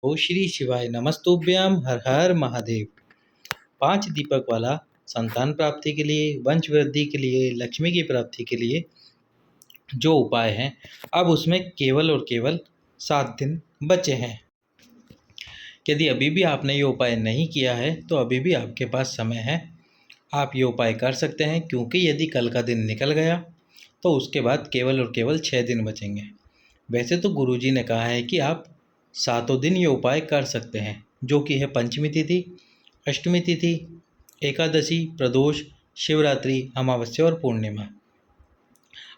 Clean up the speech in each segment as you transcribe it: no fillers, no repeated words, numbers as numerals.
ओ श्री शिवाय नमस्तुभ्यम हर हर महादेव। 5 दीपक वाला संतान प्राप्ति के लिए, वंश वृद्धि के लिए, लक्ष्मी की प्राप्ति के लिए जो उपाय हैं, अब उसमें केवल और केवल 7 दिन बचे हैं। यदि अभी भी आपने ये उपाय नहीं किया है तो अभी भी आपके पास समय है, आप ये उपाय कर सकते हैं। क्योंकि यदि कल का दिन निकल गया तो उसके बाद केवल और केवल 6 दिन बचेंगे। वैसे तो गुरुजी ने कहा है कि आप 7 दिन ये उपाय कर सकते हैं, जो कि है पंचमी तिथि, अष्टमी तिथि, एकादशी, प्रदोष, शिवरात्रि, अमावस्या और पूर्णिमा।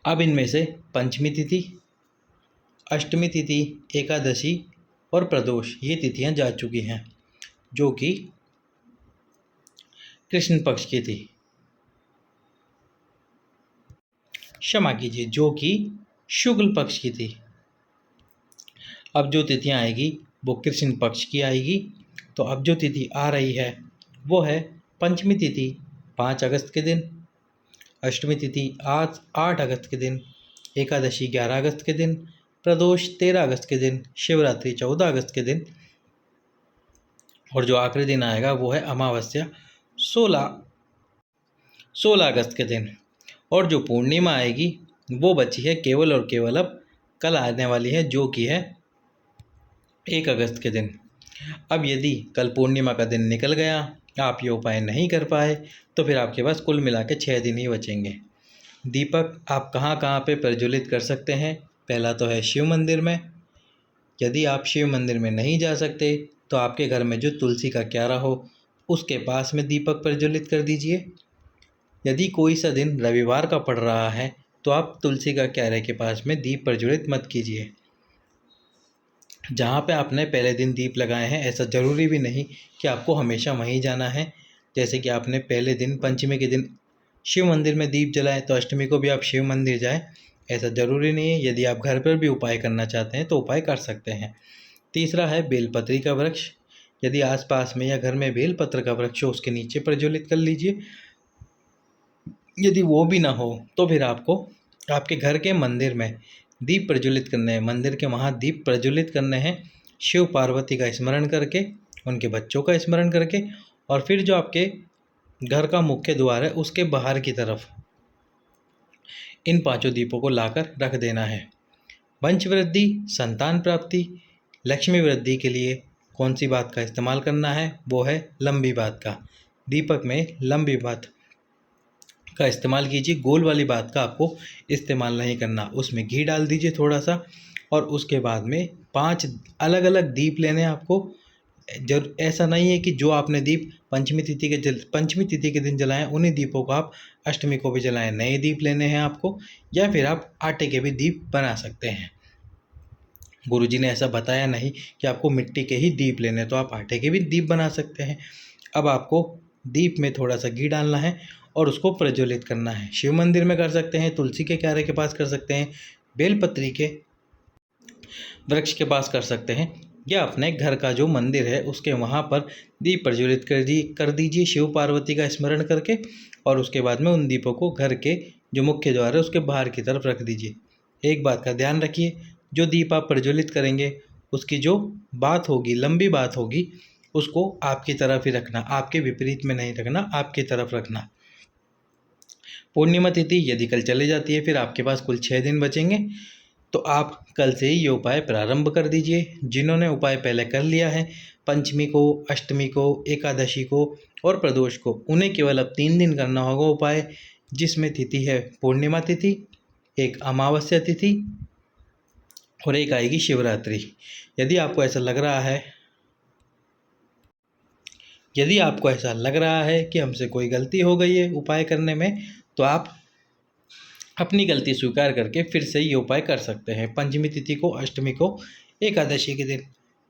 अब इनमें से पंचमी तिथि, अष्टमी तिथि, एकादशी और प्रदोष ये तिथियां जा चुकी हैं, जो कि कृष्ण पक्ष की थी, क्षमा कीजिए, जो कि शुक्ल पक्ष की थी। अब जो तिथियां आएगी वो कृष्ण पक्ष की आएगी। तो अब जो तिथि आ रही है वो है पंचमी तिथि 5 अगस्त के दिन, अष्टमी तिथि आज 8 अगस्त के दिन, एकादशी 11 अगस्त के दिन, प्रदोष 13 अगस्त के दिन, शिवरात्रि 14 अगस्त के दिन और जो आखिरी दिन आएगा वो है अमावस्या 16 अगस्त के दिन। और जो पूर्णिमा आएगी वो बची है केवल और केवल अब कल आने वाली है, जो कि है 1 अगस्त के दिन। अब यदि कल पूर्णिमा का दिन निकल गया, आप ये उपाय नहीं कर पाए, तो फिर आपके पास कुल मिला के 6 दिन ही बचेंगे। दीपक आप कहाँ कहाँ पे प्रज्वलित कर सकते हैं? पहला तो है शिव मंदिर में। यदि आप शिव मंदिर में नहीं जा सकते तो आपके घर में जो तुलसी का क्यारा हो उसके पास में दीपक प्रज्वलित कर दीजिए। यदि कोई सा दिन रविवार का पड़ रहा है तो आप तुलसी का क्यारे के पास में दीप प्रज्वलित मत कीजिए। जहाँ पे आपने पहले दिन दीप लगाए हैं, ऐसा ज़रूरी भी नहीं कि आपको हमेशा वहीं जाना है। जैसे कि आपने पहले दिन पंचमी के दिन शिव मंदिर में दीप जलाए तो अष्टमी को भी आप शिव मंदिर जाएं, ऐसा ज़रूरी नहीं है। यदि आप घर पर भी उपाय करना चाहते हैं तो उपाय कर सकते हैं। तीसरा है बेलपत्री का वृक्ष। यदि आसपास में या घर में बेलपत्र का वृक्ष हो उसके नीचे प्रज्वलित कर लीजिए। यदि वो भी ना हो तो फिर आपको आपके घर के मंदिर में दीप प्रज्वलित करने हैं, मंदिर के वहाँ दीप प्रज्वलित करने हैं, शिव पार्वती का स्मरण करके, उनके बच्चों का स्मरण करके, और फिर जो आपके घर का मुख्य द्वार है उसके बाहर की तरफ इन 5 दीपों को लाकर रख देना है। वंश वृद्धि, संतान प्राप्ति, लक्ष्मी वृद्धि के लिए कौन सी बात का इस्तेमाल करना है? वो है लंबी बात का। दीपक में लंबी बात का इस्तेमाल कीजिए, गोल वाली बात का आपको इस्तेमाल नहीं करना। उसमें घी डाल दीजिए थोड़ा सा, और उसके बाद में 5 अलग अलग दीप लेने हैं आपको। ऐसा नहीं है कि जो आपने दीप पंचमी तिथि के दिन जलाएं उन्हीं दीपों को आप अष्टमी को भी जलाएं। नए दीप लेने हैं आपको, या फिर आप आटे के भी दीप बना सकते हैं। गुरुजी ने ऐसा बताया नहीं कि आपको मिट्टी के ही दीप लेने, तो आप आटे के भी दीप बना सकते हैं। अब आपको दीप में थोड़ा सा घी डालना है और उसको प्रज्वलित करना है। शिव मंदिर में कर सकते हैं, तुलसी के क्यारे के पास कर सकते हैं, बेलपत्री के वृक्ष के पास कर सकते हैं, या अपने घर का जो मंदिर है उसके वहाँ पर दीप प्रज्वलित कर दीजिए शिव पार्वती का स्मरण करके। और उसके बाद में उन दीपों को घर के जो मुख्य द्वार है उसके बाहर की तरफ रख दीजिए। एक बात का ध्यान रखिए, जो दीप आप प्रज्वलित करेंगे उसकी जो बात होगी, लंबी बात होगी, उसको आपकी तरफ ही रखना, आपके विपरीत में नहीं रखना, आपकी तरफ रखना। पूर्णिमा तिथि यदि कल चली जाती है फिर आपके पास कुल 6 दिन बचेंगे, तो आप कल से ही ये उपाय प्रारंभ कर दीजिए। जिन्होंने उपाय पहले कर लिया है, पंचमी को, अष्टमी को, एकादशी को और प्रदोष को, उन्हें केवल अब 3 दिन करना होगा उपाय, जिसमें तिथि है पूर्णिमा तिथि, एक अमावस्या तिथि और एक आएगी शिवरात्रि। यदि आपको ऐसा लग रहा है कि हमसे कोई गलती हो गई है उपाय करने में, तो आप अपनी गलती स्वीकार करके फिर से ये उपाय कर सकते हैं। पंचमी तिथि को, अष्टमी को, एकादशी के दिन।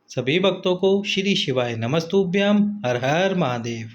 सभी भक्तों को श्री शिवाय नमस्तुभ्यम हर हर महादेव।